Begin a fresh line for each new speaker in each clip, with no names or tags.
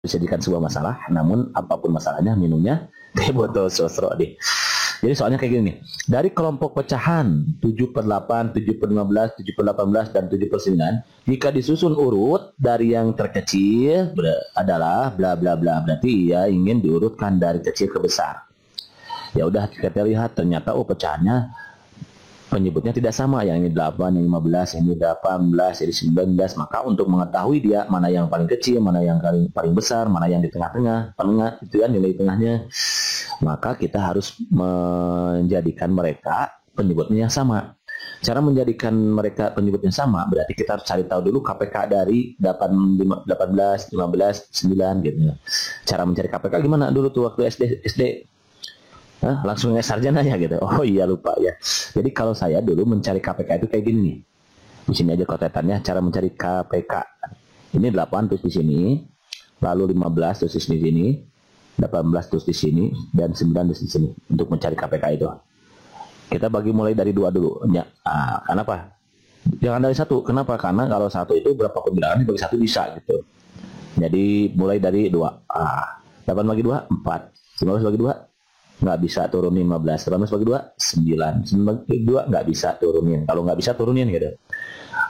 dijadikan sebuah masalah, namun apapun masalahnya minumnya teh botol sosro deh. Jadi soalnya kayak gini nih. Dari kelompok pecahan 7 per 8, 7 per 15, 7 per 18, dan 7 per 9, jika disusun urut dari yang terkecil adalah bla bla bla, berarti ia ingin diurutkan dari kecil ke besar. Ya udah, kita lihat ternyata pecahannya penyebutnya tidak sama, yang ini 8, yang 15, yang ini 18, ini 19. Maka untuk mengetahui dia mana yang paling kecil, mana yang paling besar, mana yang di tengah-tengah, itu kan nilai tengahnya, maka kita harus menjadikan mereka penyebutnya yang sama. Cara menjadikan mereka penyebutnya sama berarti kita harus cari tahu dulu KPK dari 18, 15, 9 gitu. Cara mencari KPK gimana dulu tuh waktu SD? Langsung sarjana ya gitu. Oh iya, lupa ya. Jadi kalau saya dulu mencari KPK itu kayak gini nih. Di sini aja kotetannya cara mencari KPK. Ini 8 terus di sini, lalu 15 terus di sini, 18 terus di sini, dan 9 terus di sini untuk mencari KPK itu. Kita bagi mulai dari 2 dulu. Ya, kenapa? Jangan dari 1. Kenapa? Karena kalau 1 itu berapa pembilangan dibagi 1 bisa gitu. Jadi mulai dari 2. 8 bagi 2 4. 19 bagi 2 nggak bisa turunin 15. 18 bagi 2 9. 9 bagi 2 nggak bisa turunin. Kalau nggak bisa turunin gitu.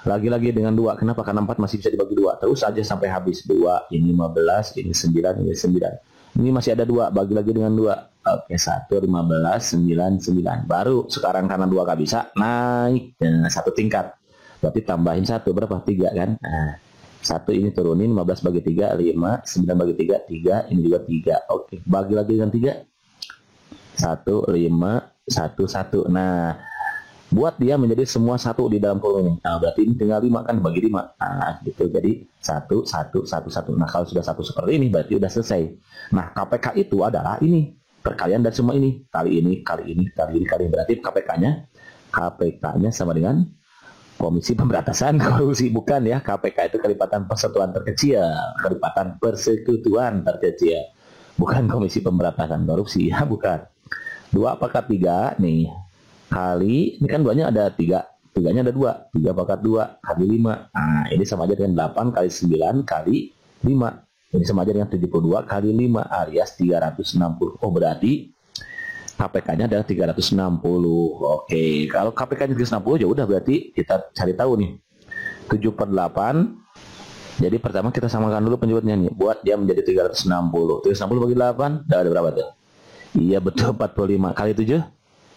Lagi-lagi dengan 2. Kenapa? Karena 4 masih bisa dibagi 2. Terus aja sampai habis. 2, ini 15, ini 9, ini 9. Ini masih ada 2. Bagi lagi dengan 2. Oke, 1, 15, 9, 9. Baru sekarang karena 2 nggak bisa, naik 1 tingkat. Berarti tambahin 1. Berapa? 3 kan? Nah, 1 ini turunin. 15 bagi 3, 5. 9 bagi 3, 3. Ini juga 3. Oke, bagi lagi dengan 3. 1, 5, 1, 1. Nah, buat dia menjadi semua 1 di dalam kolom ini. Nah, berarti ini tinggal 5 kan, bagi 5. Nah, gitu. Jadi 1, 1, 1, 1. Nah, kalau sudah 1 seperti ini berarti udah selesai. Nah, KPK itu adalah ini. Perkalian dari semua ini. Kali ini, kali ini, kali ini, kali ini. Berarti KPK-nya sama dengan Komisi Pemberantasan Korupsi. Bukan ya, KPK itu kelipatan persekutuan terkecil. Kelipatan persekutuan terkecil. Bukan Komisi Pemberantasan Korupsi ya, bukan. 2 pangkat 3 nih kali, ini kan 2-nya ada 3, 3-nya ada 2, 3 pangkat 2 kali 5. Nah, ini sama aja dengan 8 kali 9 kali 5. Ini sama aja dengan 72 kali 5 alias 360. Oh, berarti KPK-nya adalah 360. Oke, kalau KPK-nya 360 ya udah, berarti kita cari tahu nih 7 per 8. Jadi pertama kita samakan dulu penyebutnya nih, buat dia menjadi 360. 360 bagi 8 ada berapa tuh? Iya betul, 45 kali 7.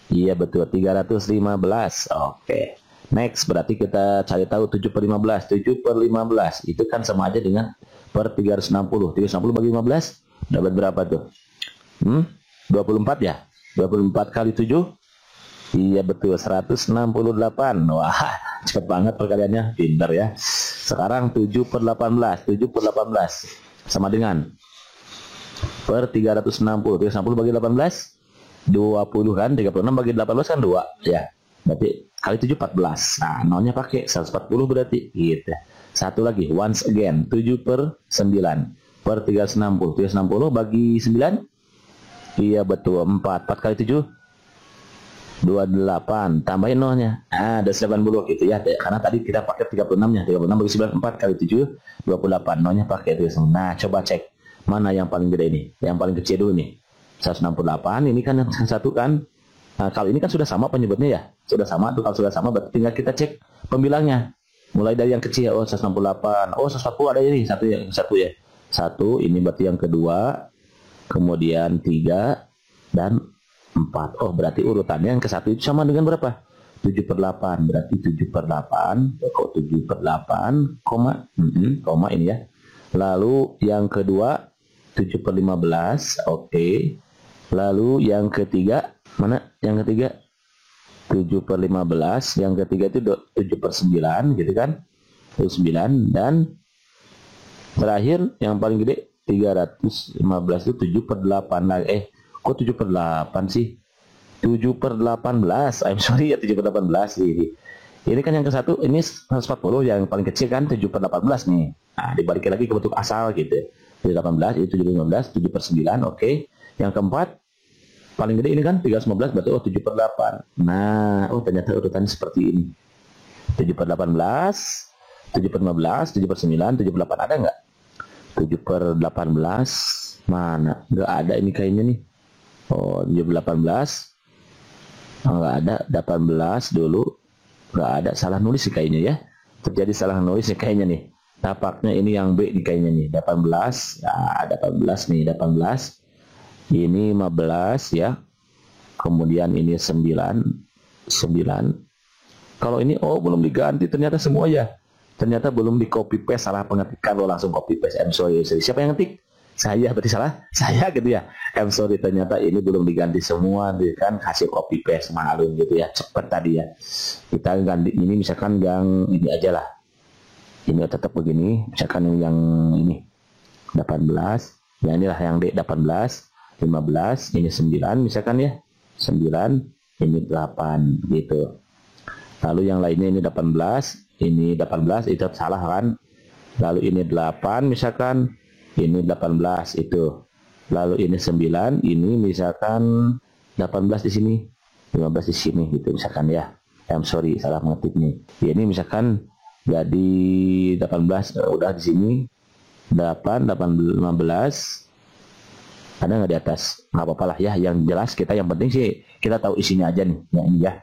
Iya betul, 315. Oke. Next, berarti kita cari tahu 7 per 15. 7 per 15 itu kan sama aja dengan per 360. 360 bagi 15 dapat berapa tuh? 24 ya? 24 kali 7. Iya betul, 168. Wah, cepet banget perkaliannya, pintar ya. Sekarang 7 per 18. 7 per 18 sama dengan per 360. 360 bagi 18 20 kan, 36 bagi 18 kan 2 ya. Berarti kali 7 14. Nah, nolnya pakai 140 berarti gitu. Satu lagi, once again, 7 per 9 per 360. 360 bagi 9. Iya betul, 4. 4 kali 7 28. Tambahin nolnya. Ada 90 gitu ya. Karena tadi kita pakai 36-nya. 36 bagi 9 4 kali 7 28. Nolnya pakai itu. Nah, coba cek mana yang paling gede ini? Yang paling kecil dulu nih. 168, ini kan yang satu kan. Nah, kalau ini kan sudah sama penyebutnya ya. Sudah sama tuh, kalau sudah sama berarti tinggal kita cek pembilangnya. Mulai dari yang kecil, 168. 140 ada ini, satu ya. 1, ini berarti yang kedua. Kemudian 3 dan 4. Oh, berarti urutannya yang ke 1 itu sama dengan berapa? 7 per 8. Berarti 7 per 8. Kok 7 per 8, koma. Koma ini ya. Lalu yang kedua 7 per 15, oke. Lalu yang ketiga, mana yang ketiga? 7 per 15, yang ketiga itu 7 per 9, gitu kan? 9, dan terakhir yang paling gede 315 itu 7 per 8. Kok 7 per 8 sih? 7 per 18, I'm sorry ya, 7 per 18 ini. Ini kan yang ke satu, ini 140, yang paling kecil kan 7 per 18 nih. Nah, dibalikin lagi ke bentuk asal gitu. 18, itu 7 per 15, 7 per 9, oke. Yang keempat, paling gede ini kan 315, berarti 7 per 8. Nah, ternyata urutannya seperti ini. 7 per 18, 7 per 15, 7 per 9, 7 per 8, ada nggak? 7 per 18. Mana? Nggak ada ini kayaknya nih. Oh, 7 per 18. Nggak ada. 18 dulu. Nggak ada. Salah nulis sih kayaknya ya. Terjadi salah nulis nih kayaknya nih. Tapaknya ini yang B nih kayaknya nih. 18. Ya, 18 nih. 18. Ini 15 ya. Kemudian ini 9. Kalau ini belum diganti ternyata semua ya. Ternyata belum di copy paste, salah pengetikan lo langsung copy paste. I'm sorry. Siapa yang ngetik? Saya, berarti salah. Saya gitu ya. I'm sorry, ternyata ini belum diganti semua, kan hasil copy paste malum gitu ya. Cepet tadi ya. Kita ganti ini misalkan yang ini aja lah. Ini tetap begini, misalkan yang ini 18. Ya inilah yang D 18, 15, ini 9 misalkan ya. 9, ini 8 gitu. Lalu yang lainnya ini 18, ini 18, itu salah kan. Lalu ini 8 misalkan, ini 18 itu. Lalu ini 9, ini misalkan 18 di sini, 15 di sini gitu misalkan ya. I'm sorry, salah mengetik nih. Ini misalkan jadi 18 udah di sini. 8, 15 ada nggak di atas? Nggak apa-apa lah ya, yang jelas kita yang penting sih kita tahu isinya aja nih ya, ini ya.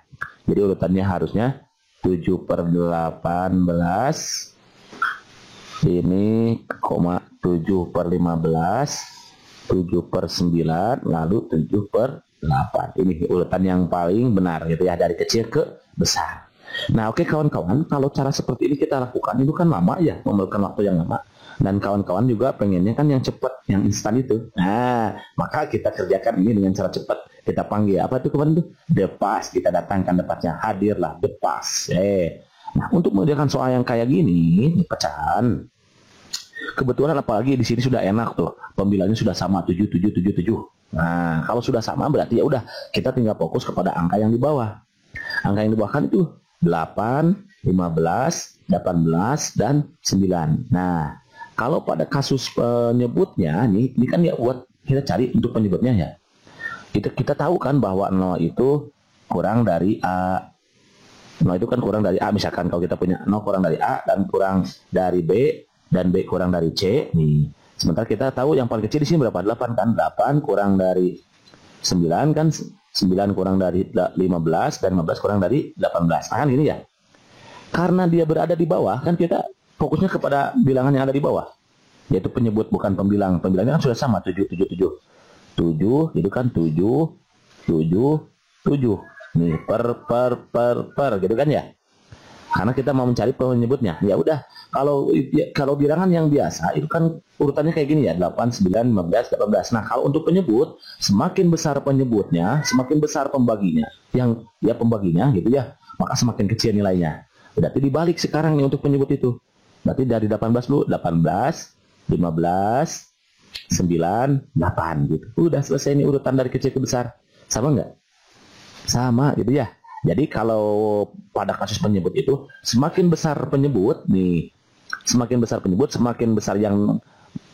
Jadi urutannya harusnya 7 per 18 ini, 7 per 15, 7 per 9, lalu 7 per 8. Ini urutan yang paling benar gitu ya, dari kecil ke besar. Nah oke kawan-kawan, kalau cara seperti ini kita lakukan itu kan lama ya, memerlukan waktu yang lama. Dan kawan-kawan juga pengennya kan yang cepat, yang instan itu. Nah, maka kita kerjakan ini dengan cara cepat. Kita panggil apa itu kemarin tuh? The Pass. Kita datangkan depannya, hadirlah The Pass. Nah, untuk mengerjakan soal yang kayak gini, pecahan. Kebetulan apalagi di sini sudah enak tuh. Pembilangnya sudah sama 7, 7, 7, 7. Nah, kalau sudah sama berarti ya udah kita tinggal fokus kepada angka yang di bawah. Angka yang di bawah kan itu 8, 15, 18 dan 9. Nah, kalau pada kasus penyebutnya nih, ini kan ya buat kita cari untuk penyebutnya ya. Kita tahu kan bahwa 0 itu kurang dari A. 0 itu kan kurang dari A, misalkan kalau kita punya 0 kurang dari A dan kurang dari B dan B kurang dari C nih. Sementara kita tahu yang paling kecil di sini berapa? 8 kan? 8 kurang dari 9 kan? 9 kurang dari 15 dan 15 kurang dari 18. Nah, kan gini ya. Karena dia berada di bawah kan kita fokusnya kepada bilangan yang ada di bawah, yaitu penyebut bukan pembilang. Pembilangnya kan sudah sama 7, 7, 7. 7 itu kan 7, 7, 7. Nih per gitu kan ya. Karena kita mau mencari penyebutnya. Ya udah, kalau bilangan yang biasa itu kan urutannya kayak gini ya, 8, 9, 15, 18. Nah, kalau untuk penyebut, semakin besar penyebutnya, semakin besar pembaginya. Yang ya pembaginya gitu ya, maka semakin kecil nilainya. Berarti dibalik sekarang nih untuk penyebut itu. Berarti dari 18 dulu, 18, 15, 9, 8 gitu. Udah selesai ini urutan dari kecil ke besar. Sama nggak? Sama gitu ya. Jadi kalau pada kasus penyebut itu, semakin besar penyebut nih, semakin besar penyebut, semakin besar yang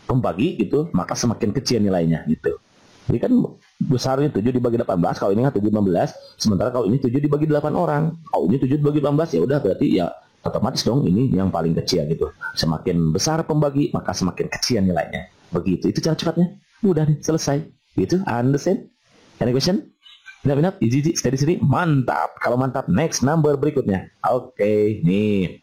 pembagi gitu, maka semakin kecil nilainya gitu. Jadi kan besarnya 7 dibagi 18, kalau ini kan 7 15, sementara kalau ini 7 dibagi 8 orang. Kalau ini 7 dibagi 18 ya udah berarti ya otomatis dong ini yang paling kecil gitu. Semakin besar pembagi, maka semakin kecil nilainya. Begitu, itu cara cepatnya. Udah nih, selesai. Gitu, understand? Any question? Enough, easy, steady. Mantap. Kalau mantap, next number berikutnya. Oke, nih.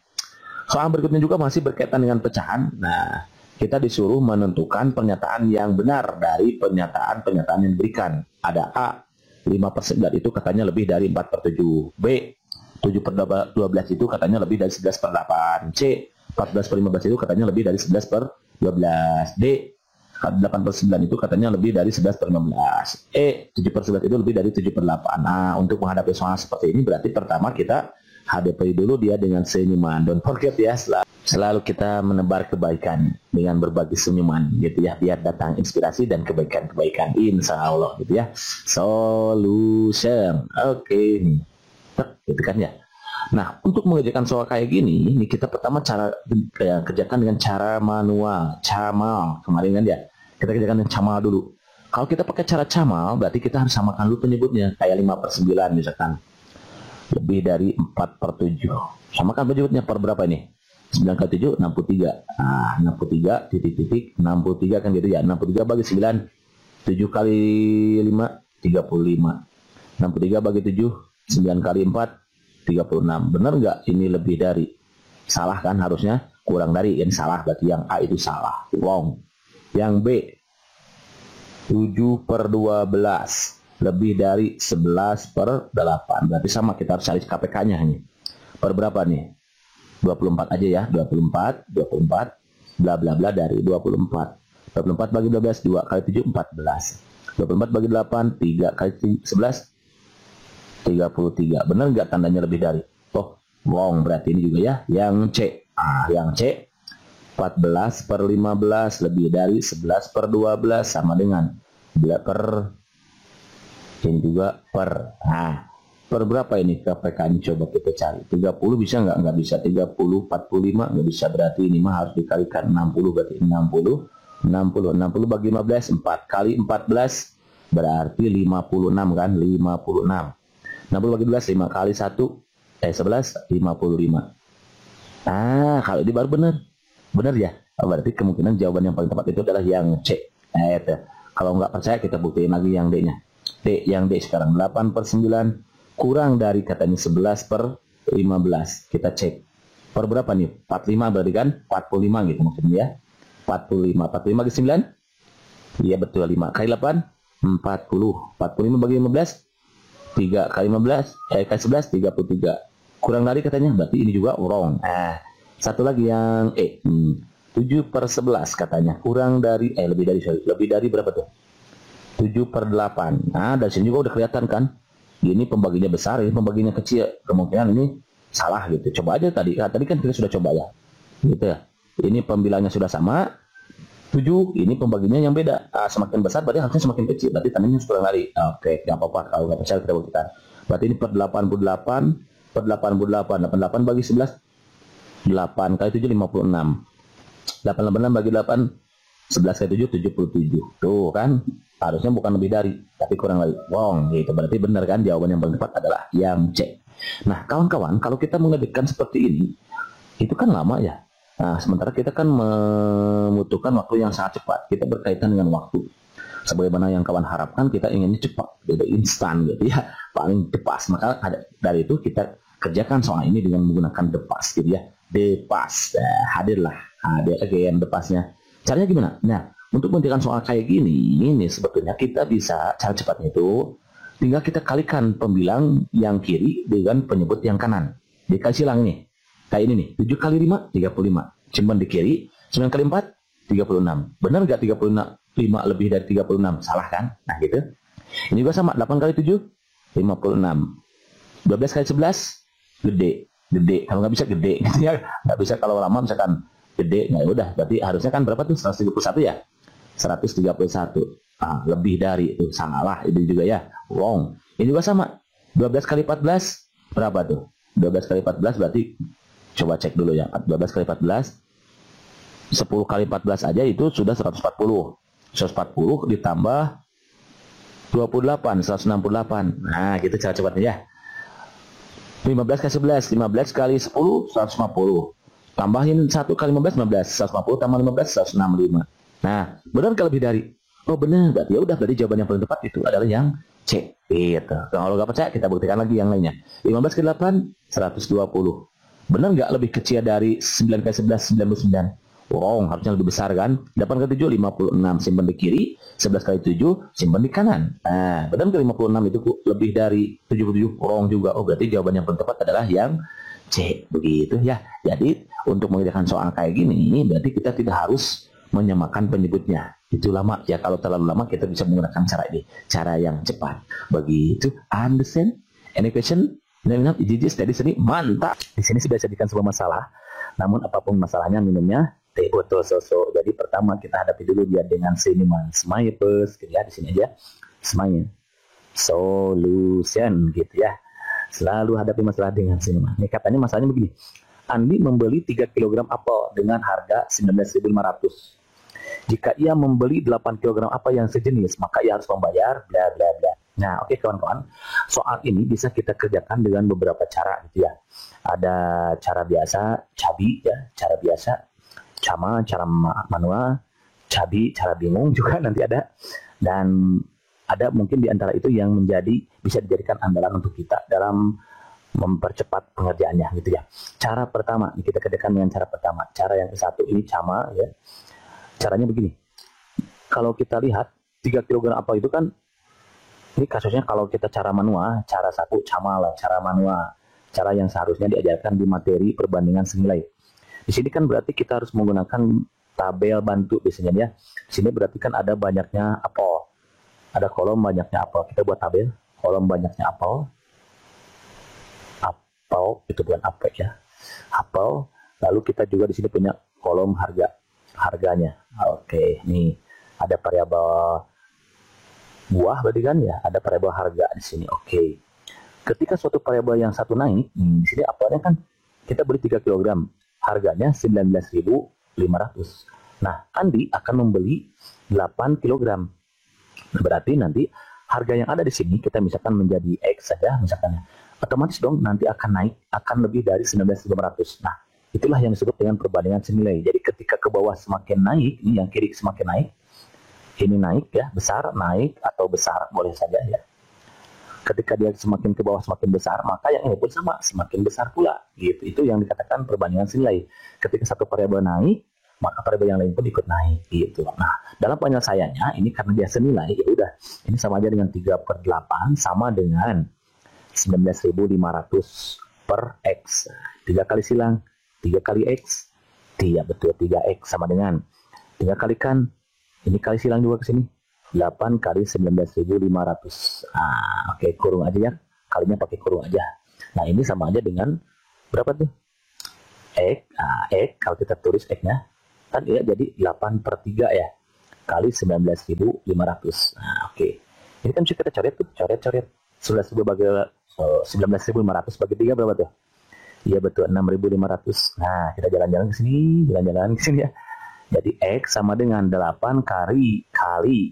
Soal berikutnya juga masih berkaitan dengan pecahan. Nah, kita disuruh menentukan pernyataan yang benar dari pernyataan-pernyataan yang diberikan. Ada A, 5% itu katanya lebih dari 4/7. B, 7 per 12 itu katanya lebih dari 11 per 8. C, 14 per 15 itu katanya lebih dari 11 per 12. D, 8 per 9 itu katanya lebih dari 11 per 15. E, 7 per 11 itu lebih dari 7 per 8. Nah, untuk menghadapi soal seperti ini berarti pertama kita hadapi dulu dia dengan senyuman. Don't forget ya, selalu kita menebar kebaikan dengan berbagi senyuman gitu ya, biar datang inspirasi dan kebaikan-kebaikan insya Allah gitu ya. Solution. Oke. Gitu kan ya. Nah, untuk mengerjakan soal kayak gini, ini kita pertama kerjakan dengan cara manual, camal. Kemarin kan ya, kita kerjakan dengan camal dulu. Kalau kita pakai cara camal, berarti kita harus samakan dulu penyebutnya. Kayak 5/9 misalkan. Lebih dari 4/7. Samakan penyebutnya per berapa ini? 9 kali 7, 63. Nah, 63, titik-titik, 63 kan gitu ya. 63 bagi 9, 7 kali 5, 35. 63 bagi 7, 9 kali 4, 36. Benar nggak ini lebih dari? Salah kan harusnya, kurang dari. Yang salah berarti yang A itu salah. Wrong. Yang B, 7 per 12. Lebih dari 11 per 8. Berarti sama, kita harus cari KPK-nya nih. Per berapa nih? 24 aja ya. 24, bla bla bla dari 24. 24 bagi 12, 2 kali 7, 14. 24 bagi 8, 3 kali 11, 33. Benar nggak tandanya lebih dari? Oh, wrong. Berarti ini juga ya. Yang C. Yang C, 14 per 15 lebih dari 11 per 12 sama dengan 2 per, ini juga per. Per berapa ini KPK ini coba kita cari. 30 bisa nggak? Nggak bisa. 30, 45 nggak bisa. Berarti ini mah harus dikalikan 60. Berarti 60 bagi 15, 4 kali 14 berarti 56 kan. 56. 60 bagi 12, 5 kali 11, 55. Kalau ini baru benar. Benar ya? Berarti kemungkinan jawaban yang paling tepat itu adalah yang C. Kalau nggak percaya kita buktiin lagi yang D-nya. Yang D sekarang 8 per 9 kurang dari katanya 11 per 15. Kita cek. Per berapa nih? 45 berarti kan? 45 gitu maksudnya ya. 45. 45 bagi 9? Iya betul. 5 kali 8? 40. 45 bagi 15? 3 kali 15? Kali 11? 33. Kurang dari katanya. Berarti ini juga wrong. Satu lagi yang E. 7 per 11 katanya. Kurang dari, lebih dari berapa tuh? 7 per 8. Dari sini juga udah kelihatan kan? Ini pembaginya besar, ini pembaginya kecil. Kemungkinan ini salah gitu. Coba aja tadi. Tadi kan kita sudah coba ya. Gitu ya. Ini pembilangnya sudah sama. 7, ini pembaginya yang beda. Semakin besar berarti harusnya semakin kecil. Berarti tandanya kurang dari. Oke, nggak apa-apa. Kalau nggak percaya kita buktikan. Berarti ini per 88. Per 88. 88 bagi 11. 8 kali 7, 56. 86 bagi 8. 11 kali 7, 77. Tuh kan. Harusnya bukan lebih dari, tapi kurang lagi. Wrong, gitu. Berarti benar kan, jawaban yang paling tepat adalah yang C. Nah, kawan-kawan, kalau kita mengerjakan seperti ini, itu kan lama ya. Sementara kita kan membutuhkan waktu yang sangat cepat. Kita berkaitan dengan waktu. Sebagaimana yang kawan harapkan, kita inginnya cepat, beda instan gitu ya. Paling depas. Maka dari itu kita kerjakan soal ini dengan menggunakan depas gitu ya. Depas. Hadirlah. Hadir again depasnya. Caranya gimana? Nah, untuk mengerjakan soal kayak gini, ini sebetulnya kita bisa, cara cepatnya itu tinggal kita kalikan pembilang yang kiri dengan penyebut yang kanan. Dikasih silang nih. Kayak ini nih, 7 kali 5, 35. Simpan di kiri, 9 kali 4, 36. Benar nggak 35 lebih dari 36? Salah kan? Nah gitu. Ini juga sama, 8 kali 7, 56. 12 kali 11, gede. Kalau nggak bisa gede. Nggak bisa kalau lama misalkan gede. Nggak udah, berarti harusnya kan berapa tuh? 131 ya? 131. Lebih dari itu salah itu juga ya. Wrong. Ini juga sama. 12 kali 14 berapa tuh? 12 kali 14 berarti coba cek dulu ya. 12 kali 14 10 kali 14 aja itu sudah 140. 140 ditambah 28 168. Nah, gitu cara cepatnya ya. 15 kali 11 15 kali 10 150. Tambahin 1 kali 15 15 150 tambah 15 165. Nah, benar nggak lebih dari? Oh benar, berarti ya udah, berarti jawaban yang paling tepat itu adalah yang C. Gitu. Kalau nggak percaya kita buktikan lagi yang lainnya. 15 kali 8 120. Benar nggak lebih kecil dari 9 kali 11 99? Wrong, harusnya lebih besar kan? 8 kali 7 56, simpan di kiri. 11 kali 7 simpan di kanan. Nah, benar nggak 56 itu lebih dari 77? Wrong juga. Oh berarti jawaban yang paling tepat adalah yang C. Begitu ya. Jadi untuk mengerjakan soal kayak gini, berarti kita tidak harus menyamakan penyebutnya. Itu lama ya, kalau terlalu lama kita bisa menggunakan cara ini, cara yang cepat. Begitu. Understand? Any question? Jadi sini mantap. Di sini sudah jadikan sebuah masalah. Namun apapun masalahnya, minumnya teh botol susu. Jadi pertama kita hadapi dulu dia dengan senyuman. Smile first, gitu ya. Di sini aja. Smile. Solution gitu ya. Selalu hadapi masalah dengan senyuman. Ini katanya masalahnya begini. Andi membeli 3 kg apel dengan harga 19.500. Jika ia membeli 8 kg apa yang sejenis, maka ia harus membayar bla bla bla. Nah, oke kawan-kawan, soal ini bisa kita kerjakan dengan beberapa cara gitu ya. Ada cara biasa, cabi ya, cara biasa, cama, cara manual, cabi, cara bingung juga nanti ada. Dan ada mungkin di antara itu yang bisa dijadikan andalan untuk kita dalam mempercepat pengerjaannya gitu ya. Cara pertama, kita kerjakan dengan cara pertama. Cara yang satu ini cama ya. Caranya begini. Kalau kita lihat 3 kg apel itu kan, ini kasusnya kalau kita cara manual, cara satu cama lah, cara manual, cara yang seharusnya diajarkan di materi perbandingan senilai. Di sini kan berarti kita harus menggunakan tabel bantu biasanya ya. Di sini berarti kan ada banyaknya apel, ada kolom banyaknya apel. Kita buat tabel kolom banyaknya apel, itu bukan apel ya, apel. Lalu kita juga di sini punya kolom harganya. Oke, nih ada variabel buah berarti kan ya, ada variabel harga di sini. Oke. Ketika suatu variabel yang satu naik, di sini apelnya kan kita beli 3 kg, harganya 19.500. Nah, Andi akan membeli 8 kg. Berarti nanti harga yang ada di sini kita misalkan menjadi X saja misalkan. Otomatis dong nanti akan naik, akan lebih dari 19.500. Nah, itulah yang disebut dengan perbandingan senilai. Jadi ketika ke bawah semakin naik, ini yang kiri semakin naik, ini naik ya, besar, naik, atau besar, boleh saja ya. Ketika dia semakin ke bawah semakin besar, maka yang ini pun sama, semakin besar pula. Gitu. Itu yang dikatakan perbandingan senilai. Ketika satu variabel naik, maka variabel yang lain pun ikut naik. Gitu. Nah, dalam penyelesaiannya, ini karena dia senilai, ya udah, ini sama aja dengan 3/8, sama dengan 19.500 per X. 3 kali silang, 3 kali X, iya betul, 3X sama dengan 3 kalikan, ini kali silang juga ke sini, 8 kali 19.500. Oke, kurung aja ya, kalinya pakai kurung aja. Nah, ini sama aja dengan berapa tuh? X, X kalau kita tulis X-nya, kan ya jadi 8/3 ya, kali 19.500. Nah, oke. Ini kan bisa kita coret tuh, coret. 19.500 bagi 3 berapa tuh? Iya betul, 6.500. Nah, kita jalan-jalan ke sini, ya. Jadi X sama dengan 8 kali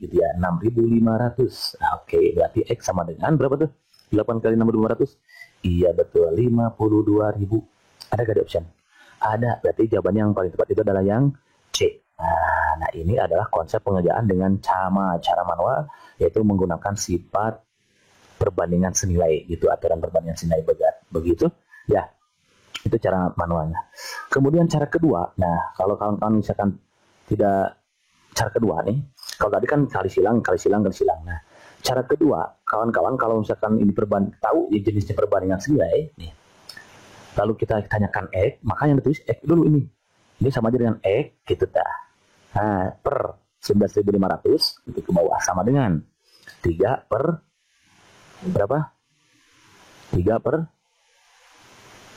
gitu ya, 6.500. Nah, oke, berarti X sama dengan berapa tuh? 8 kali 6.500. Iya betul, 52.000. Ada gak di option? Ada, berarti jawabannya yang paling tepat itu adalah yang C. Nah, ini adalah konsep pengerjaan dengan cara manual, yaitu menggunakan sifat perbandingan senilai gitu, aturan perbandingan senilai begitu ya. Itu cara manualnya. Kemudian cara kedua, nah kalau kawan-kawan misalkan tidak, cara kedua nih, kalau tadi kan kali silang. Nah, cara kedua, kawan-kawan kalau misalkan ini tahu ya jenisnya perbandingan senilai nih, lalu kita tanyakan X, maka yang ditulis X dulu ini sama aja dengan X gitu dah. Nah, per 19.500 itu ke bawah sama dengan 3 per berapa? 3 per,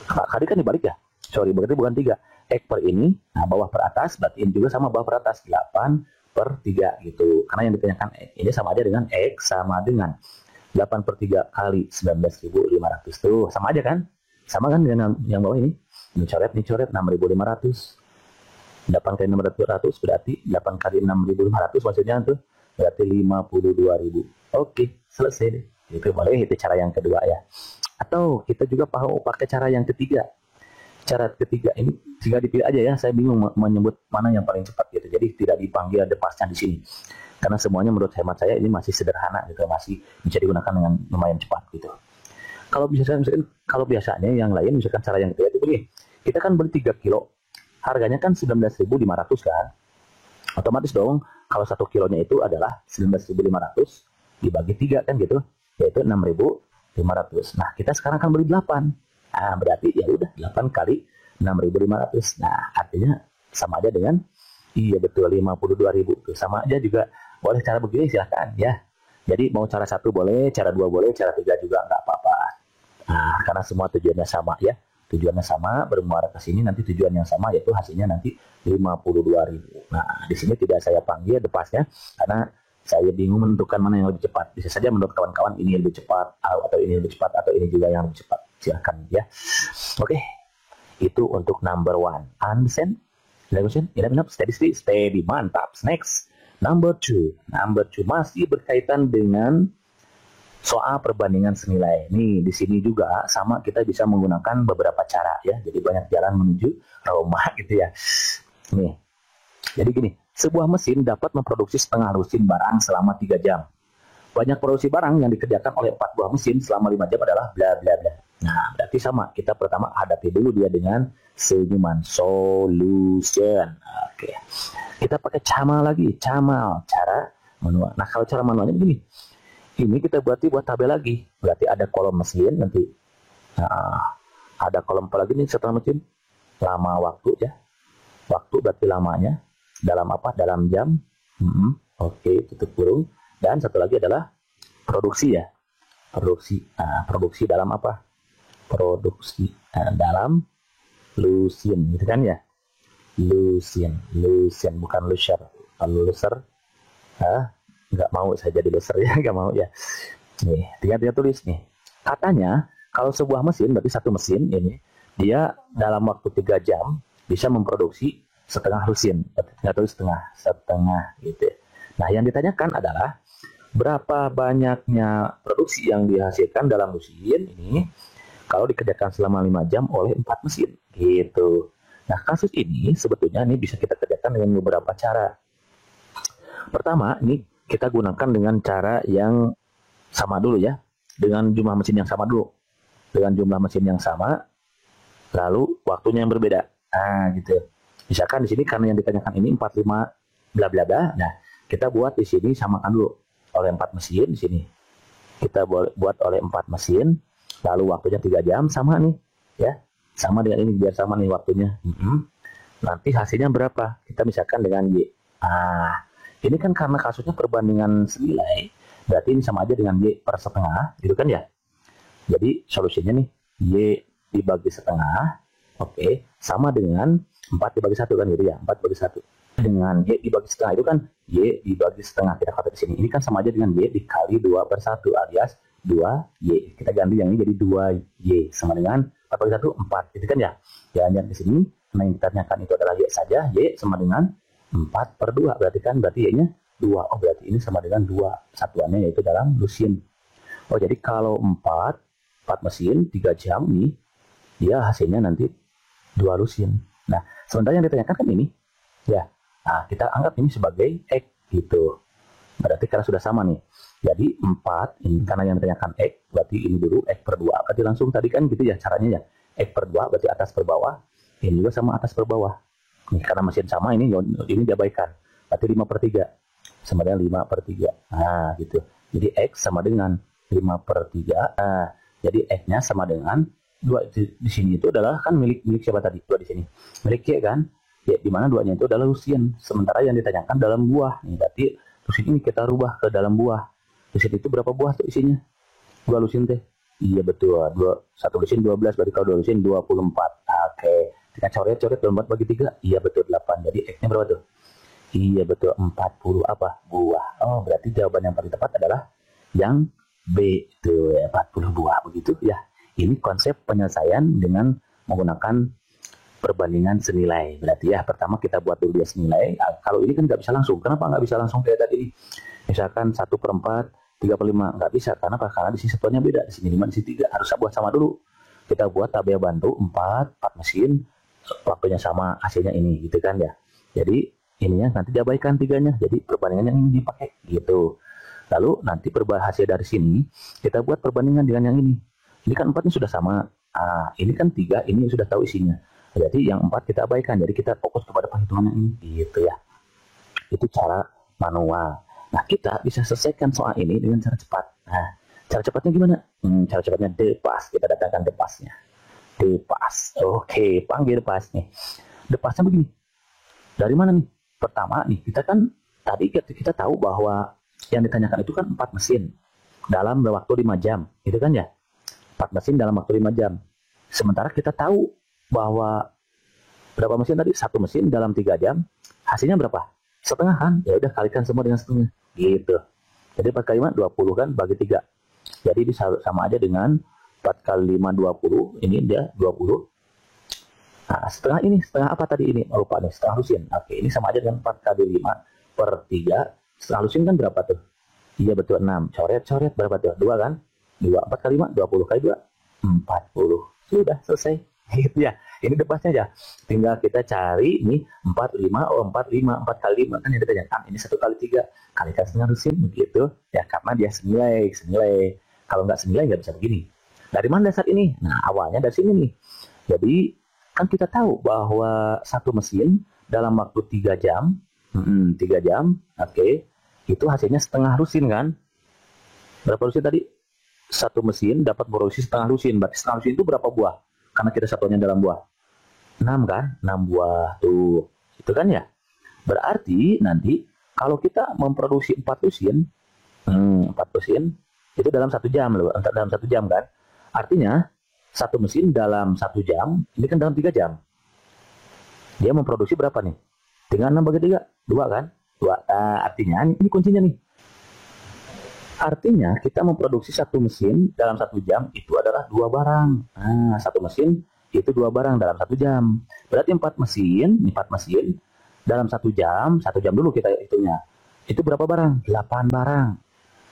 tadi kan dibalik ya, sorry, berarti bukan 3, X per ini, nah bawah per atas, berarti ini juga sama bawah per atas, 8/3 gitu, karena yang ditanyakan ini sama aja dengan X sama dengan 8/3 kali 19.500 tuh, sama aja kan, sama kan dengan yang bawah ini coret 6.500, 8 kali 600 berarti 8 kali 6.500 maksudnya tuh, berarti 52.000. Oke, selesai deh. Itu boleh, itu cara yang kedua ya. Atau kita juga pakai cara yang ketiga. Cara ketiga ini tinggal dipilih aja ya. Saya bingung menyebut mana yang paling cepat gitu. Jadi tidak dipanggil ada pasnya di sini. Karena semuanya menurut hemat saya ini masih sederhana gitu, masih bisa digunakan dengan lumayan cepat gitu. Kalau biasanya yang lain misalkan cara yang ketiga itu begini. Kita kan beli 3 kilo. Harganya kan 19.500 kan. Otomatis dong kalau 1 kilonya itu adalah 19.500 dibagi 3 kan gitu, yaitu 6.500. Nah, kita sekarang akan beli 8. Nah, berarti ya udah 8 kali 6.500. Nah, artinya sama aja dengan, iya betul, 52.000. Tuh, sama aja juga. Boleh cara begini silahkan ya. Jadi mau cara 1 boleh, cara 2 boleh, cara 3 juga nggak apa-apa. Nah, karena semua tujuannya sama ya. Tujuannya sama, bermuara ke sini nanti tujuan yang sama, yaitu hasilnya nanti 52.000. Nah, di sini tidak saya panggil depasnya karena saya bingung menentukan mana yang lebih cepat. Bisa saja menurut kawan-kawan ini lebih cepat, atau ini lebih cepat, atau ini juga yang lebih cepat. Silahkan ya. Oke, itu untuk number 1. Understand? Enough, steady, mantap. Next, number 2. Number 2 masih berkaitan dengan soal perbandingan senilai. Nih, di sini juga sama kita bisa menggunakan beberapa cara ya. Jadi banyak jalan menuju Roma gitu ya. Nih. Jadi gini, sebuah mesin dapat memproduksi setengah lusin barang selama 3 jam. Banyak produksi barang yang dikerjakan oleh 4 buah mesin selama 5 jam adalah bla bla bla. Nah, berarti sama. Kita pertama hadapi dulu dia dengan senyuman. Solution. Oke. Kita pakai camal lagi. Camal. Cara manual. Nah, kalau cara manualnya begini. Ini kita buat tabel lagi. Berarti ada kolom mesin nanti. Nah, ada kolom apa lagi nih setelah mesin? Lama waktu ya. Waktu berarti lamanya. Dalam apa? Dalam jam. Oke, tutup kurung. Dan satu lagi adalah produksi ya. Produksi. Nah, produksi dalam apa? Produksi dalam lusin. Gitu kan ya? Lusin. Lusin. Bukan loser. Kalau loser. Nggak mau saya jadi loser ya, nggak mau ya. Nih, tinggal tulis nih. Katanya kalau sebuah mesin, berarti satu mesin ini, dia dalam waktu 3 jam bisa memproduksi setengah lusin. Nggak tulis setengah gitu. Nah, yang ditanyakan adalah berapa banyaknya produksi yang dihasilkan dalam lusin ini kalau dikerjakan selama 5 jam oleh 4 mesin gitu. Nah, kasus ini sebetulnya ini bisa kita kerjakan dengan beberapa cara. Pertama, ini kita gunakan dengan cara yang sama dulu ya. Dengan jumlah mesin yang sama dulu. Dengan jumlah mesin yang sama, lalu waktunya yang berbeda. Nah, gitu. Misalkan di sini karena yang ditanyakan ini 45 bla bla bla. Nah, kita buat di sini samakan dulu oleh 4 mesin di sini. Kita buat oleh 4 mesin, lalu waktunya 3 jam sama nih, ya. Sama dengan ini biar sama nih waktunya. Nanti hasilnya berapa? Kita misalkan dengan Y. Ini kan karena kasusnya perbandingan senilai, berarti ini sama aja dengan Y per setengah, gitu kan ya? Jadi solusinya nih, Y dibagi setengah, oke, sama dengan 4 dibagi 1 kan gitu ya, 4 dibagi 1. Dengan Y dibagi setengah itu kan Y dibagi setengah, kita kata di sini. Ini kan sama aja dengan Y dikali 2 per 1 alias 2Y. Kita ganti yang ini jadi 2Y, sama dengan 4 bagi 1, 4, gitu kan ya? Jangan di sini, karena yang ditanyakan itu adalah Y saja, Y sama dengan 4 per 2, berarti Y-nya 2. Oh, berarti ini sama dengan 2 satuannya, yaitu dalam lusin. Oh, jadi kalau 4 mesin, 3 jam nih, dia hasilnya nanti 2 lusin. Nah, sementara yang ditanyakan kan ini, ya. Nah, kita anggap ini sebagai X, gitu. Berarti karena sudah sama nih. Jadi 4, ini karena yang ditanyakan X, berarti ini dulu X per 2. Berarti langsung tadi kan gitu ya caranya ya. X per 2, berarti atas per bawah. Ini juga sama atas per bawah. Nih, karena mesin sama ini diabaikan. Berarti 5 per 3. Sama dengan 5 per 3. Nah, gitu. Jadi X sama dengan 5 per 3. Nah, jadi X-nya sama dengan 2. Di sini itu adalah kan milik siapa tadi? 2 di sini. Milik Y kan? Ya, di mana 2-nya itu adalah lusin. Sementara yang ditanyakan dalam buah. Nih, berarti lusin ini kita rubah ke dalam buah. Lusin itu berapa buah tuh isinya? 2 lusin teh. Iya betul. 1 lusin 12. Berarti kalau 2 lusin 24. Oke. Kita coret 24 bagi 3. Iya betul 8. Jadi X-nya berapa tuh? Iya betul 40 apa? Buah. Oh, berarti jawaban yang paling tepat adalah yang B. Tuh, 40 buah begitu ya. Ini konsep penyelesaian dengan menggunakan perbandingan senilai. Berarti ya, pertama kita buat dulu dia senilai. Nah, kalau ini kan nggak bisa langsung. Kenapa nggak bisa langsung kayak tadi? Misalkan 1 per 4, 3 per 5. Nggak bisa. Karena di sini satuannya beda. Di sini 5, di sini 3. Harus buat sama dulu. Kita buat tabel bantu 4 mesin. Waktunya sama, hasilnya ini. Gitu kan ya. Jadi, ininya nanti diabaikan 3-nya. Jadi, perbandingan yang ini dipakai. Gitu. Lalu, nanti hasil dari sini, kita buat perbandingan dengan yang ini. Ini kan 4 ini sudah sama. Ini kan 3, ini sudah tahu isinya. Jadi yang 4 kita abaikan. Jadi kita fokus kepada perhitungan yang ini. Gitu ya. Itu cara manual. Nah, kita bisa selesaikan soal ini dengan cara cepat. Nah, cara cepatnya gimana? Cara cepatnya depas. Kita datangkan depasnya. Depas. Oke, panggil depas nih. Depasnya begini. Dari mana nih? Pertama nih, kita kan tadi kita tahu bahwa yang ditanyakan itu kan 4 mesin. Dalam waktu 5 jam. Gitu kan ya? 4 mesin dalam waktu 5 jam. Sementara kita tahu bahwa berapa mesin tadi? 1 mesin dalam 3 jam. Hasilnya berapa? Setengah kan? Ya udah kalikan semua dengan setengah. Gitu. Jadi 4 kali 5, 20 kan? Bagi 3. Jadi ini sama aja dengan 4 kali 5, 20. Ini dia 20. Nah, setengah ini. Setengah apa tadi ini? Oh, lupa nih. Setengah lusin. Oke, ini sama aja dengan 4 kali 5 per 3. Setengah lusin kan berapa tuh? Iya betul 6. Coret berapa tuh? 2 kan? 2 4 kali 5 20 kali 2 40. Sudah selesai. Gitu ya. Ini depasnya aja. Tinggal kita cari ini 45 4 kali 5 kan yang ditanya. Ini 1 kali 3 kalikan setengah lusin begitu. Ya karena dia senilai. Kalau nggak senilai nggak bisa begini. Dari mana dasar ini? Nah, awalnya dari sini nih. Jadi kan kita tahu bahwa satu mesin dalam waktu 3 jam, 3 jam, oke, itu hasilnya setengah lusin kan? Berapa lusin tadi? Satu mesin dapat produksi setengah lusin. Berarti setengah lusin itu berapa buah? Karena kita satunya dalam buah. 6 kan? 6 buah tuh. Itu kan ya? Berarti nanti kalau kita memproduksi 4 lusin, 4 lusin itu dalam 1 jam loh, dalam 1 jam kan? Artinya satu mesin dalam 1 jam, ini kan dalam 3 jam. Dia memproduksi berapa nih? Tinggal 6 bagi 3, 2 kan? 2. Artinya ini kuncinya nih. Artinya kita memproduksi satu mesin dalam 1 jam itu adalah 2 barang. Nah, satu mesin itu 2 barang dalam 1 jam. Berarti 4 mesin dalam 1 jam, 1 jam dulu kita hitungnya. Itu berapa barang? 8 barang.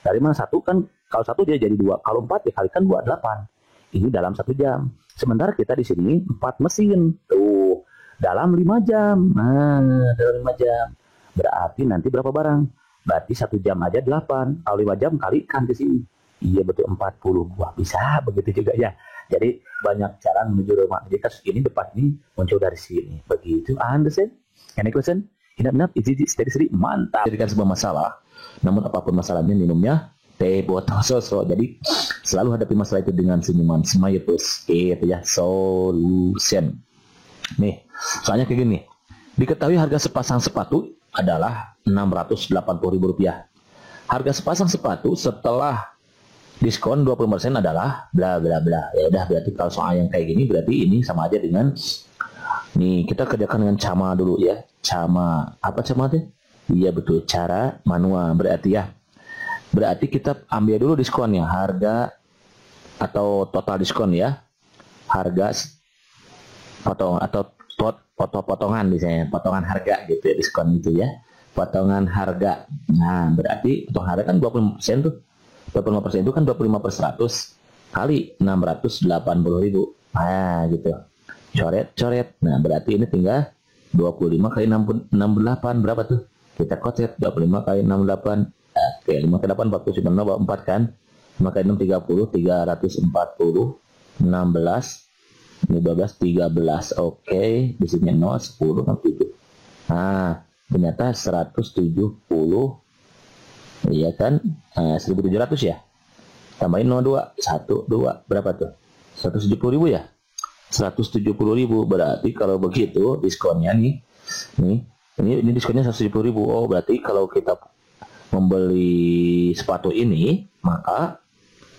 Dari mana satu kan? Kalau satu dia jadi 2. Kalau 4 dikalikan 2, 8. Ini dalam 1 jam. Sementara kita di sini 4 mesin. Tuh, dalam 5 jam. Nah, dalam 5 jam. Berarti nanti berapa barang? Berarti 1 jam aja 8. Kalau 5 jam kalikan ke sini. Iya betul 40. Wah, bisa begitu juga ya. Jadi banyak cara menuju rumah. Jadi kasus ini depan ini muncul dari sini. Begitu. Understand? Any question? Inap-inap, easy, steady, mantap. Jadikan sebuah masalah. Namun apapun masalahnya, minumnya teh botol sosro. Jadi selalu hadapi masalah itu dengan senyuman. Smile terus. Itu ya. Solution. Nih, soalnya kayak gini. Diketahui harga sepasang sepatu adalah Rp680.000. Harga sepasang sepatu setelah diskon 20% adalah bla bla bla. Ya udah, berarti kalau soal yang kayak gini berarti ini sama aja dengan nih, kita kerjakan dengan cama dulu ya. Cama, apa cama tuh? Iya betul, cara manual. Berarti ya. Berarti kita ambil dulu diskonnya, harga atau total diskon ya. Harga potong atau potongan misalnya, potongan harga gitu ya, diskon itu ya. Potongan harga. Nah, berarti potongan harga kan 25% tuh. 25% itu kan 25 per 100 kali 680.000. Nah, gitu. Coret. Nah, berarti ini tinggal 25 kali 68 berapa tuh? Kita kotet 25 kali 68. Oke, 5 kali 8 49, 4 kan? 5 kali 6 30, 340, 16 12, 13. Oke, di sini 0, 10, 7. Nah, ternyata 170. Iya kan? 1.700 ya. Tambahin 02, 1, 2. Berapa tuh? 170.000 ya? 170.000. Berarti kalau begitu diskonnya nih. Ini diskonnya 170.000. Oh, berarti kalau kita membeli sepatu ini, maka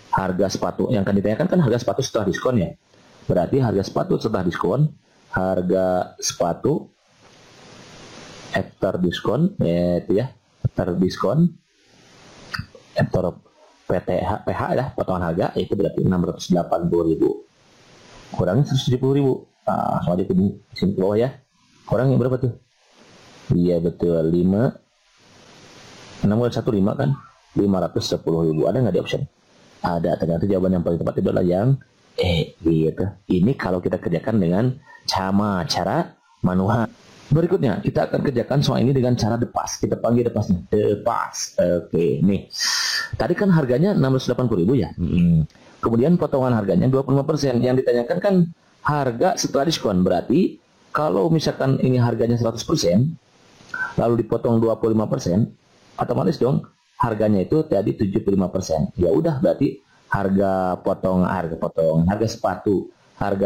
harga sepatu yang akan ditanyakan kan harga sepatu setelah diskon ya. Berarti harga sepatu setelah diskon, harga sepatu after diskon, yaitu ya, after diskon, after PH ya, potongan harga, itu berarti 680.000. Kurangnya 170.000. Nah, soalnya di sini bawah ya. Kurangnya berapa tuh? Iya betul, 5. 6 kali 1, 5 kan? 510.000. Ada nggak di option? Ada. Ternyata jawaban yang paling tepat itu adalah yang gitu. Ini kalau kita kerjakan dengan cara manual. Berikutnya kita akan kerjakan soal ini dengan cara depas. Kita panggil depasnya. Depas. Oke, nih. Tadi kan harganya 680.000 ya. Kemudian potongan harganya 25%. Yang ditanyakan kan harga setelah diskon. Berarti kalau misalkan ini harganya 100%, lalu dipotong 25%, otomatis dong harganya itu tadi 75%. Ya udah, berarti harga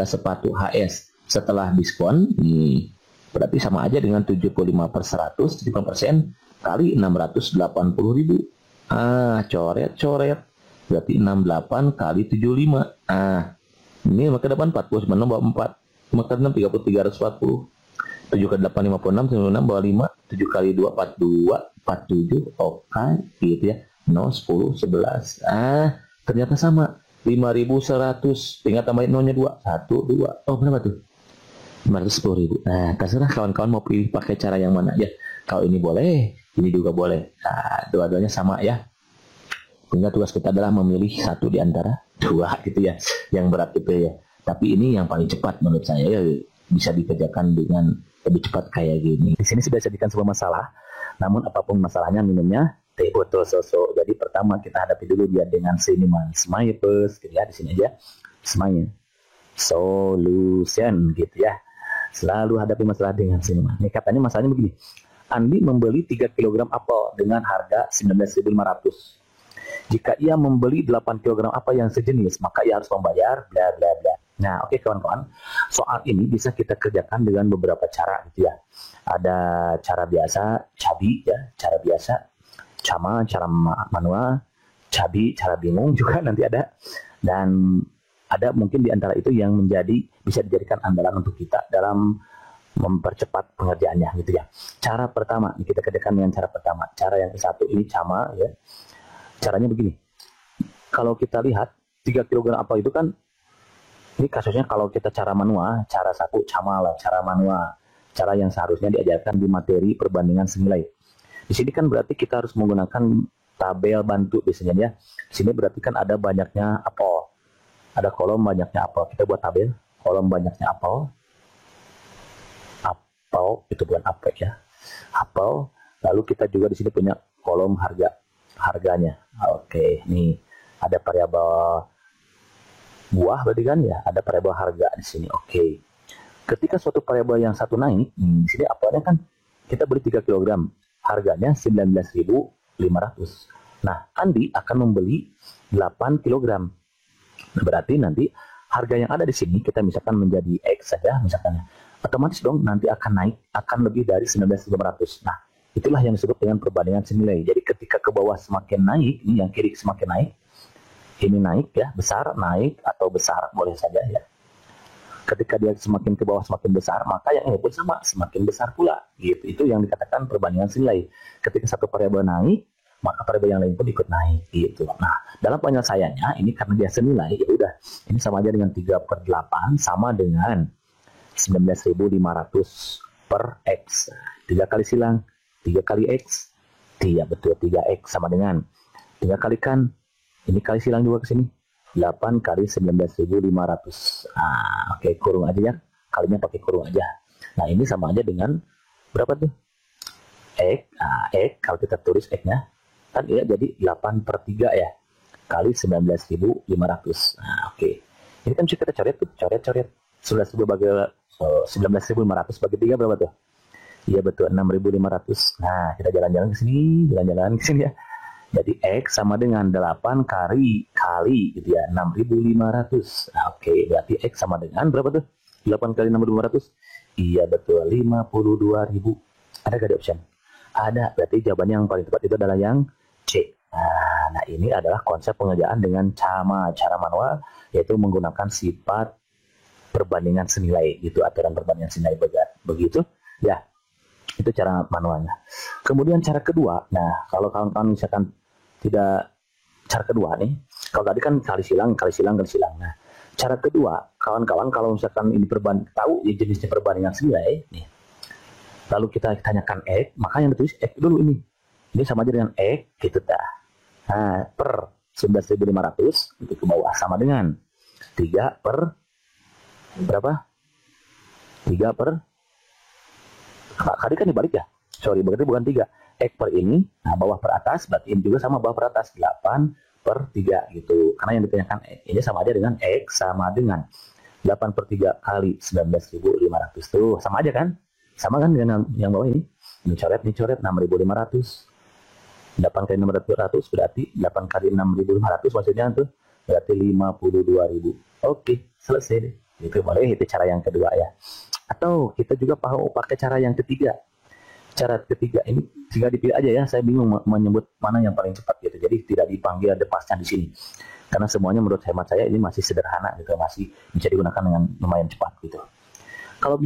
sepatu HS setelah diskon nih, berarti sama aja dengan 75 per 100, 75% kali 680.000. Coret. Berarti 68 kali 75. Ini maka depan 40, 96 bawah 4. Maka 6 30, 340. 7 kali 8, 56, 96 bawah 5. 7 kali 2, 42, 47. Oke, gitu ya. 0, 10, 11. Ternyata sama. 5.100. Tinggal tambahin nolnya 2. 1, 2. Oh, berapa tuh? 510.000. Nah, terserah kawan-kawan mau pilih pakai cara yang mana ya. Kalau ini boleh, ini juga boleh. Nah, dua-duanya sama ya. Sehingga tugas kita adalah memilih satu di antara dua gitu ya, yang berat itu ya. Tapi ini yang paling cepat menurut saya ya, bisa dikerjakan dengan lebih cepat kayak gini. Di sini sudah disediakan sebuah masalah, namun apapun masalahnya minumnya teh botol sosok. Jadi pertama kita hadapi dulu dia dengan senyuman, smile first, gitu ya, di sini aja, smile, solution gitu ya. Selalu hadapi masalah dengan senyuman. Ini katanya masalahnya begini. Andi membeli 3 kg apel dengan harga 19.500. Jika ia membeli 8 kg apel yang sejenis, maka ia harus membayar bla bla bla. Nah, oke kawan-kawan. Soal ini bisa kita kerjakan dengan beberapa cara gitu ya. Ada cara biasa, cabi ya, cara biasa, cama, cara manual, cabi, cara bingung juga nanti ada. Dan ada mungkin di antara itu yang bisa dijadikan andalan untuk kita dalam mempercepat pengerjaannya gitu ya. Cara pertama, kita kerjakan dengan cara pertama. Cara yang satu ini cama ya. Caranya begini. Kalau kita lihat 3 kg apel itu kan, ini kasusnya kalau kita cara manual, cara satu cama lah, cara manual. Cara yang seharusnya diajarkan di materi perbandingan senilai. Di sini kan berarti kita harus menggunakan tabel bantu biasanya ya. Di sini berarti kan ada banyaknya apel. Ada kolom banyaknya apel. Kita buat tabel, kolom banyaknya apel. Apel, itu bukan apel ya. Apel. Lalu kita juga di sini punya kolom harganya. Oke, nih ada variabel buah berarti kan ya, ada variabel harga di sini. Oke. Ketika suatu variabel yang satu naik, di sini apelnya kan kita beli 3 kg. Harganya 19.500. Nah, Andi akan membeli 8 kg. Berarti nanti harga yang ada di sini kita misalkan menjadi X saja misalkan. Otomatis dong nanti akan naik, akan lebih dari 19.500. Nah, itulah yang disebut dengan perbandingan senilai. Jadi ketika ke bawah semakin naik, ini yang kiri semakin naik. Ini naik ya, besar, naik atau besar boleh saja ya. Ketika dia semakin ke bawah semakin besar, maka yang ini pun sama, semakin besar pula. Gitu. Itu yang dikatakan perbandingan senilai. Ketika satu variabel naik, maka variabel yang lain pun ikut naik gitu. Nah, dalam penyelesaiannya ini karena dia senilai, ya udah. Ini sama aja dengan 3/8 sama dengan 19.500 per X. 3 kali silang, 3 kali X. Iya betul, 3X sama dengan 3 kalikan, ini kali silang juga ke sini. 8 kali 19.500. Nah, oke, kurung aja ya. Kalinya pakai kurung aja. Nah, ini sama aja dengan berapa tuh? X. Nah, X kalau kita tulis X-nya kan ya jadi 8/3 ya, kali 19.500. Nah, oke. Ini kan kita coret tuh, coret. 19.500 bagi 3 berapa tuh? Iya betul, 6.500. Nah, kita jalan-jalan ke sini, ya. Jadi X sama dengan 8 kali gitu ya, 6.500. Nah, oke, berarti X sama dengan berapa tuh? 8 kali 6.500. Iya betul, 52.000. Ada gak di option? Ada, berarti jawabannya yang paling tepat itu adalah yang C. Nah, ini adalah konsep pengerjaan dengan cara manual, yaitu menggunakan sifat perbandingan senilai, gitu, aturan perbandingan senilai begitu, ya. Itu cara manualnya. Kemudian cara kedua, nah kalau kawan-kawan misalkan tidak, cara kedua nih, kalau tadi kan kali silang. Nah, cara kedua, kawan-kawan kalau misalkan ini tahu ya jenisnya perbandingan senilai, nih. Lalu kita tanyakan X, maka yang ditulis X dulu ini. Ini sama aja dengan X, gitu dah. Nah, per 19.500 itu ke bawah sama dengan 3 per berapa? 3 per tadi kan dibalik ya. Sorry, berarti bukan 3. X per ini, nah bawah per atas, berarti ini juga sama bawah per atas. 8/3 gitu. Karena yang ditanyakan ini sama aja dengan X sama dengan 8/3 kali 19.500. Tuh, sama aja kan? Sama kan dengan yang bawah ini? Ini coret 6.500. 8 kali 600 berarti 8 kali 6.500 maksudnya tuh berarti 52.000. Oke, selesai deh. Itu boleh, itu cara yang kedua ya. Atau kita juga pakai cara yang ketiga. Cara ketiga ini tinggal dipilih aja ya. Saya bingung menyebut mana yang paling cepat gitu. Jadi tidak dipanggil depasnya di sini. Karena semuanya menurut hemat saya ini masih sederhana gitu, masih bisa digunakan dengan lumayan cepat gitu. Kalau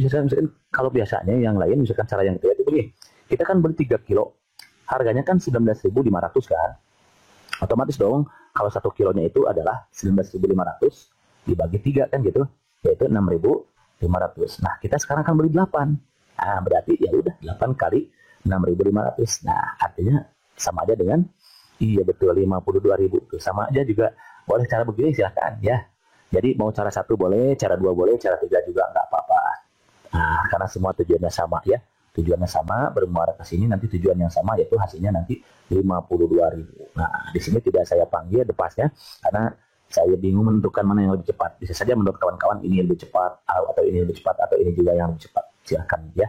biasanya yang lain misalkan cara yang ketiga itu begini. Kita kan beli 3 kilo. Harganya kan 19.500 kan. Otomatis dong kalau 1 kilonya itu adalah 19.500 dibagi 3 kan gitu. Yaitu 6.500. Nah, kita sekarang kan beli 8. Nah, berarti ya udah 8 kali 6.500. Nah, artinya sama aja dengan Iya betul, 52.000 tuh sama aja juga. Boleh cara begini silahkan ya. Jadi mau cara satu boleh, cara dua boleh, cara tiga juga nggak apa-apa. Nah, karena semua tujuannya sama ya. Tujuannya sama, bermuara ke sini nanti tujuan yang sama yaitu hasilnya nanti 52.000. Nah, di sini tidak saya panggil depasnya karena saya bingung menentukan mana yang lebih cepat. Bisa saja menurut kawan-kawan ini lebih cepat atau ini lebih cepat atau ini juga yang lebih cepat. Silahkan ya.